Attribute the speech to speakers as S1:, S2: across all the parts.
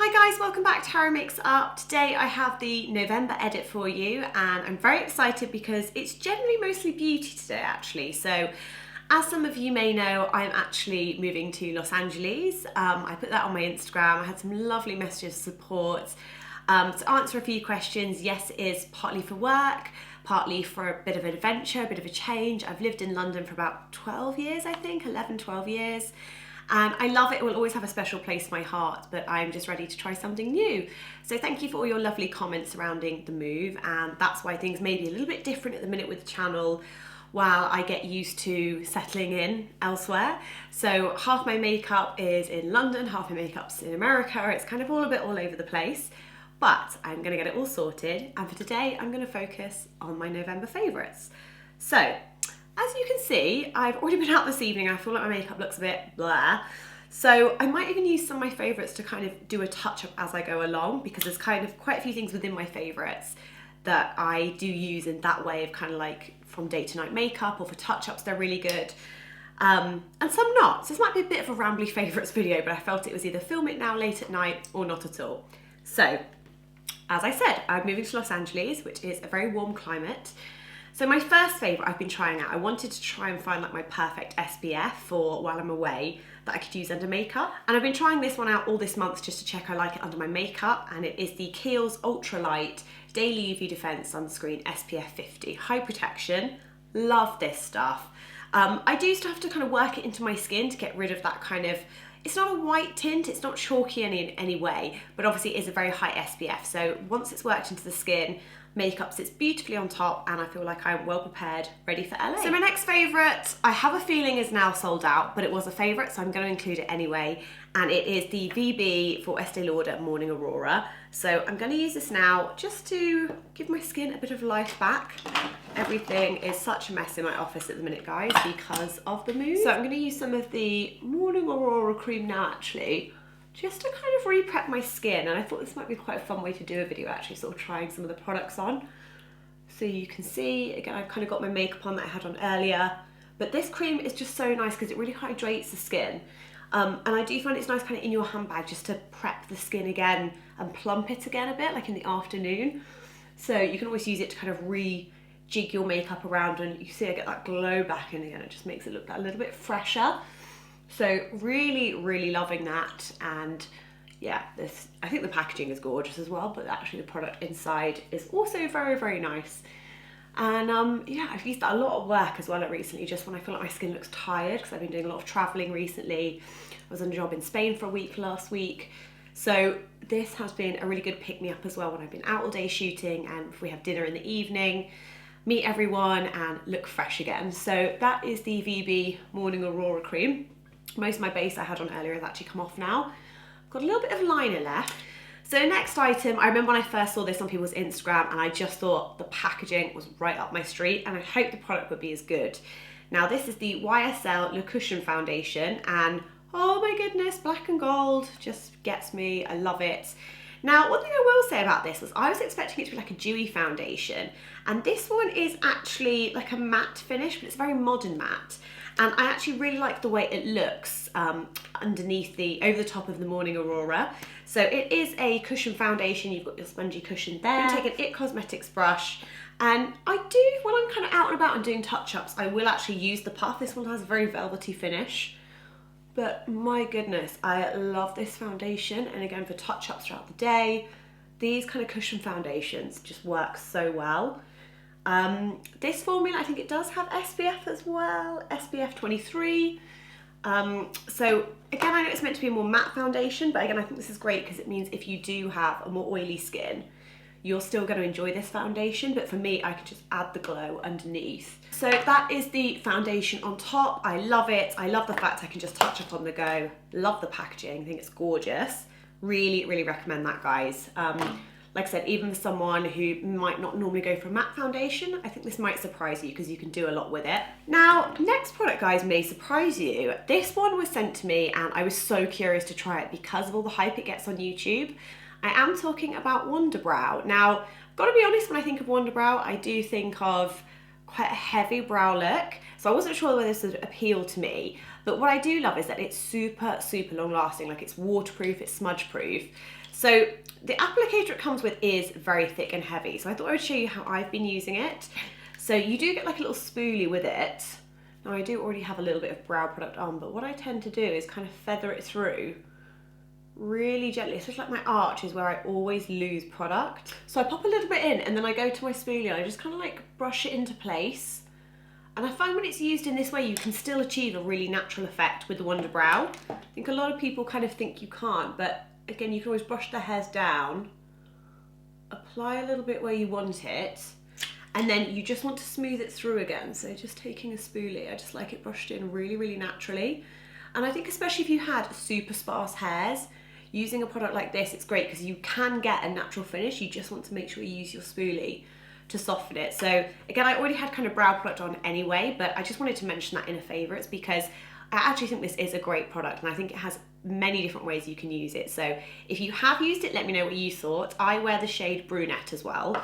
S1: Hi guys, welcome back to Harry Makes Up. Today I have the November edit for you and I'm very excited because it's generally mostly beauty today actually. So as some of you may know, I'm actually moving to Los Angeles. I put that on my Instagram. I had some lovely messages of support. To answer a few questions, yes, it is partly for work, partly for a bit of an adventure, a bit of a change. I've lived in London for about 12 years, I think, 11, 12 years. And I love it, it will always have a special place in my heart, but I'm just ready to try something new. So thank you for all your lovely comments surrounding the move, and that's why things may be a little bit different at the minute with the channel while I get used to settling in elsewhere. So half my makeup is in London, half my makeup's in America. It's kind of all a bit all over the place, but I'm gonna get it all sorted. And for today, I'm gonna focus on my November favorites. So, as you can see, I've already been out this evening. I feel like my makeup looks a bit blah. So I might even use some of my favorites to kind of do a touch up as I go along, because there's kind of quite a few things within my favorites that I do use in that way of kind of like from day to night makeup, or for touch ups, they're really good. And some not. So this might be a bit of a rambly favorites video, but I felt it was either film it now late at night or not at all. So as I said, I'm moving to Los Angeles, which is a very warm climate. So my first favourite I've been trying out, I wanted to try and find like my perfect SPF for while I'm away that I could use under makeup. And I've been trying this one out all this month just to check I like it under my makeup. And it is the Kiehls Ultralight Daily UV Defense Sunscreen SPF 50. High protection, love this stuff. I do still have to kind of work it into my skin to get rid of that kind of, it's not a white tint, it's not chalky in any way, but obviously it is a very high SPF. So once it's worked into the skin, makeup sits beautifully on top, and I feel like I'm well prepared, ready for LA. So my next favourite, I have a feeling is now sold out, but it was a favourite, so I'm going to include it anyway, and it is the VB for Estee Lauder Morning Aurora. So I'm going to use this now just to give my skin a bit of life back. Everything is such a mess in my office at the minute, guys, because of the move. So I'm going to use some of the Morning Aurora cream now, actually, just to kind of re-prep my skin. And I thought this might be quite a fun way to do a video, actually, sort of trying some of the products on. So you can see, again, I've kind of got my makeup on that I had on earlier, but this cream is just so nice because it really hydrates the skin. And I do find it's nice kind of in your handbag just to prep the skin again and plump it again a bit, like in the afternoon. So you can always use it to kind of re-jig your makeup around, and you see I get that glow back in again. It just makes it look a little bit fresher. So really, really loving that. And yeah, I think the packaging is gorgeous as well, but actually the product inside is also very, very nice. And yeah, I've used that a lot at work as well recently, just when I feel like my skin looks tired, because I've been doing a lot of traveling recently. I was on a job in Spain for a week last week. So this has been a really good pick-me-up as well when I've been out all day shooting, and if we have dinner in the evening, meet everyone and look fresh again. So that is the VB Morning Aurora Cream. Most of my base I had on earlier has actually come off now. I've got a little bit of liner left. So next item, I remember when I first saw this on people's Instagram and I just thought the packaging was right up my street, and I hope the product would be as good. Now this is the YSL Le Cushion Foundation, and oh my goodness, black and gold just gets me, I love it. Now, one thing I will say about this was I was expecting it to be like a dewy foundation, and this one is actually like a matte finish, but it's very modern matte. And I actually really like the way it looks underneath over the top of the Morning Aurora. So it is a cushion foundation. You've got your spongy cushion there. I'm gonna take an IT Cosmetics brush, and I do, when I'm kind of out and about and doing touch-ups, I will actually use the puff. This one has a very velvety finish. But my goodness, I love this foundation. And again, for touch-ups throughout the day, these kind of cushion foundations just work so well. This formula, I think it does have SPF as well, SPF 23. So again, I know it's meant to be a more matte foundation, but again, I think this is great because it means if you do have a more oily skin, you're still going to enjoy this foundation, but for me, I can just add the glow underneath. So that is the foundation on top. I love it. I love the fact I can just touch up on the go. Love the packaging. I think it's gorgeous. Really, really recommend that, guys. Like I said, even for someone who might not normally go for a matte foundation, I think this might surprise you because you can do a lot with it. Now, next product, guys, may surprise you. This one was sent to me and I was so curious to try it because of all the hype it gets on YouTube. I am talking about Wonderbrow. Now, I've got to be honest, when I think of Wonderbrow, I do think of quite a heavy brow look. So I wasn't sure whether this would appeal to me, but what I do love is that it's super, super long lasting. Like, it's waterproof, it's smudge proof. So the applicator it comes with is very thick and heavy. So I thought I would show you how I've been using it. So you do get like a little spoolie with it. Now I do already have a little bit of brow product on, but what I tend to do is kind of feather it through really gently. It's just like my arch is where I always lose product. So I pop a little bit in and then I go to my spoolie and I just kind of like brush it into place. And I find when it's used in this way, you can still achieve a really natural effect with the Wonder Brow. I think a lot of people kind of think you can't, but again, you can always brush the hairs down, apply a little bit where you want it, and then you just want to smooth it through again. So just taking a spoolie, I just like it brushed in really, really naturally. And I think especially if you had super sparse hairs, using a product like this, it's great because you can get a natural finish. You just want to make sure you use your spoolie to soften it. So again, I already had kind of brow product on anyway, but I just wanted to mention that in a favourites because I actually think this is a great product and I think it has many different ways you can use it. So if you have used it, let me know what you thought. I wear the shade Brunette as well.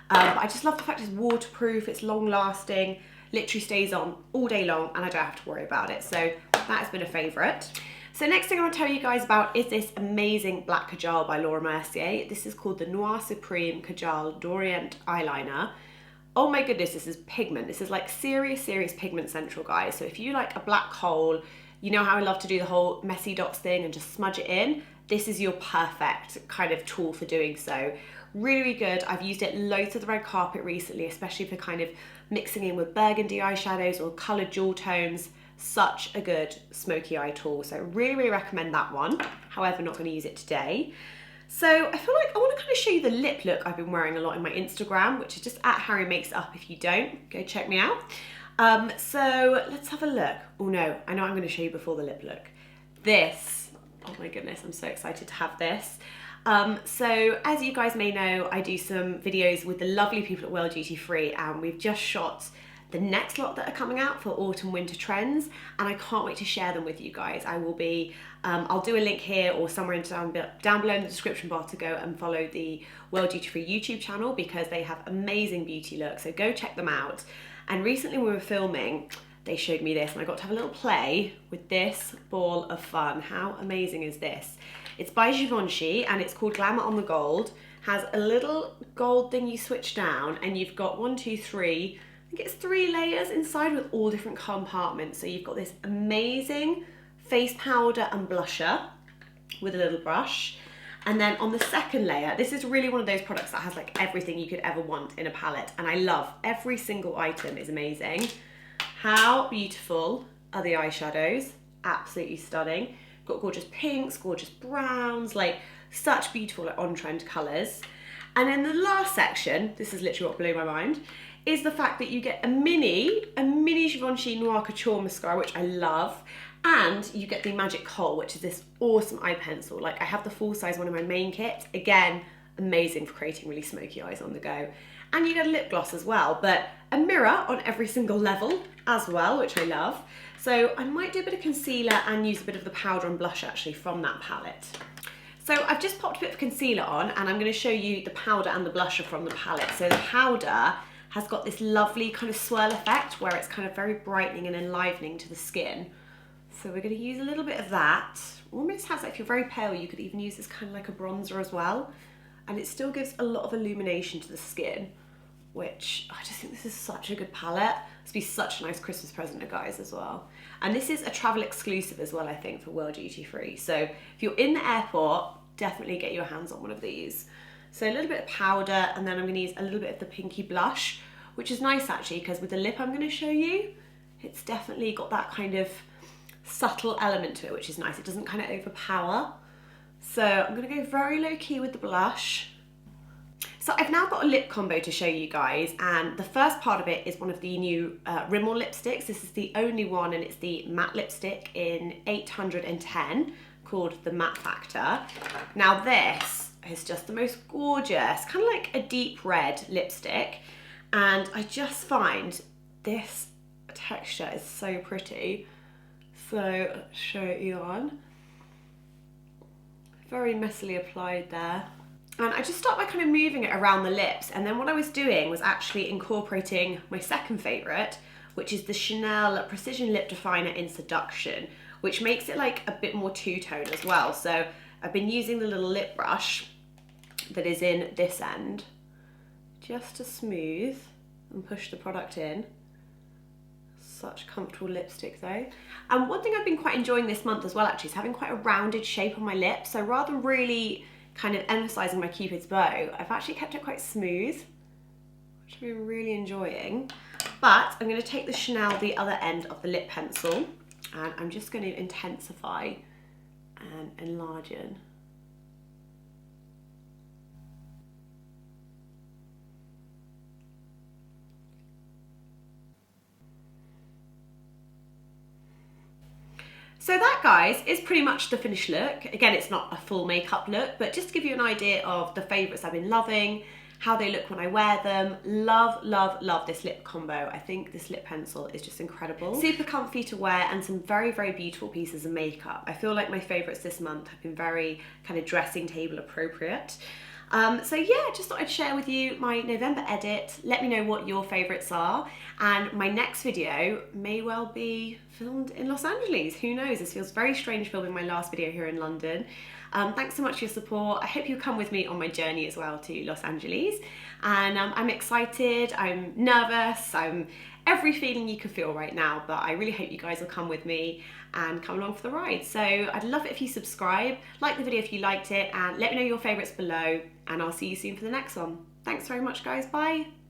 S1: But I just love the fact it's waterproof, it's long lasting, literally stays on all day long and I don't have to worry about it. So that has been a favourite. So next thing I want to tell you guys about is this amazing black Kajal by Laura Mercier. This is called the Noir Supreme Kajal D'Orient Eyeliner. Oh my goodness, this is pigment. This is like serious pigment central, guys. So if you like a black hole, you know how I love to do the whole messy dots thing and just smudge it in. This is your perfect kind of tool for doing so. Really, really good. I've used it loads of the red carpet recently, especially for kind of mixing in with burgundy eyeshadows or coloured jewel tones. Such a good smoky eye tool. So really, really recommend that one. However, not going to use it today. So I feel like I want to kind of show you the lip look I've been wearing a lot in my Instagram, which is just at Harry Makes It Up. If you don't, go check me out. So let's have a look. Oh no, I know I'm going to show you before the lip look. This, oh my goodness, I'm so excited to have this. So as you guys may know, I do some videos with the lovely people at Well Duty Free and we've just shot the next lot that are coming out for autumn winter trends and I can't wait to share them with you guys. I will be, I'll do a link here or somewhere down below in the description bar to go and follow the Well Duty Free YouTube channel because they have amazing beauty looks, so go check them out. And recently when we were filming, they showed me this and I got to have a little play with this ball of fun. How amazing is this? It's by Givenchy and it's called Glamour on the Gold. Has a little gold thing you switch down and you've got 1, 2, 3, I think it's 3 layers inside with all different compartments. So you've got this amazing face powder and blusher with a little brush. And then on the second layer, this is really one of those products that has like everything you could ever want in a palette. And I love every single item is amazing. How beautiful are the eyeshadows? Absolutely stunning. Got gorgeous pinks, gorgeous browns, like such beautiful like on-trend colours. And in the last section, this is literally what blew my mind, is the fact that you get a mini Givenchy Noir Couture mascara, which I love, and you get the Magic Kohl, which is this awesome eye pencil. Like I have the full size one in my main kit. Again, amazing for creating really smoky eyes on the go. And you get a lip gloss as well, but a mirror on every single level as well, which I love. So I might do a bit of concealer and use a bit of the powder and blush actually from that palette. So I've just popped a bit of concealer on and I'm going to show you the powder and the blusher from the palette. So the powder has got this lovely kind of swirl effect where it's kind of very brightening and enlivening to the skin. So we're going to use a little bit of that. Almost has, like, if you're very pale, you could even use this kind of like a bronzer as well. And it still gives a lot of illumination to the skin, which I just think this is such a good palette. This would be such a nice Christmas present to guys as well. And this is a travel exclusive as well, I think, for Well Duty Free. So if you're in the airport, definitely get your hands on one of these. So a little bit of powder, and then I'm going to use a little bit of the pinky blush, which is nice actually, because with the lip I'm going to show you, it's definitely got that kind of subtle element to it, which is nice. It doesn't kind of overpower. So I'm going to go very low key with the blush. So I've now got a lip combo to show you guys, and the first part of it is one of the new Rimmel lipsticks. This is the only one, and it's the matte lipstick in 810 called the Matte Factor. Now this is just the most gorgeous, kind of like a deep red lipstick, and I just find this texture is so pretty. So let's show it on. Very messily applied there. And I just start by kind of moving it around the lips, and then what I was doing was actually incorporating my second favourite, which is the Chanel Precision Lip Definer in Seduction, which makes it like a bit more two-tone as well. So I've been using the little lip brush that is in this end, just to smooth and push the product in. Such comfortable lipstick though. And one thing I've been quite enjoying this month as well actually is having quite a rounded shape on my lips. So rather than really kind of emphasising my Cupid's bow, I've actually kept it quite smooth, which I've been really enjoying. But I'm going to take the Chanel, the other end of the lip pencil, and I'm just going to intensify and enlarge it. So that, guys, is pretty much the finished look. Again, it's not a full makeup look, but just to give you an idea of the favourites I've been loving, how they look when I wear them. Love, love, love this lip combo. I think this lip pencil is just incredible. Super comfy to wear and some very, very beautiful pieces of makeup. I feel like my favourites this month have been very kind of dressing table appropriate. So yeah, just thought I'd share with you my November edit. Let me know what your favourites are. And my next video may well be filmed in Los Angeles. Who knows? This feels very strange filming my last video here in London. Thanks so much for your support. I hope you'll come with me on my journey as well to Los Angeles. And I'm excited, I'm nervous, I'm every feeling you can feel right now, but I really hope you guys will come with me and come along for the ride. So I'd love it if you subscribe, like the video if you liked it, and let me know your favourites below, and I'll see you soon for the next one. Thanks very much, guys. Bye.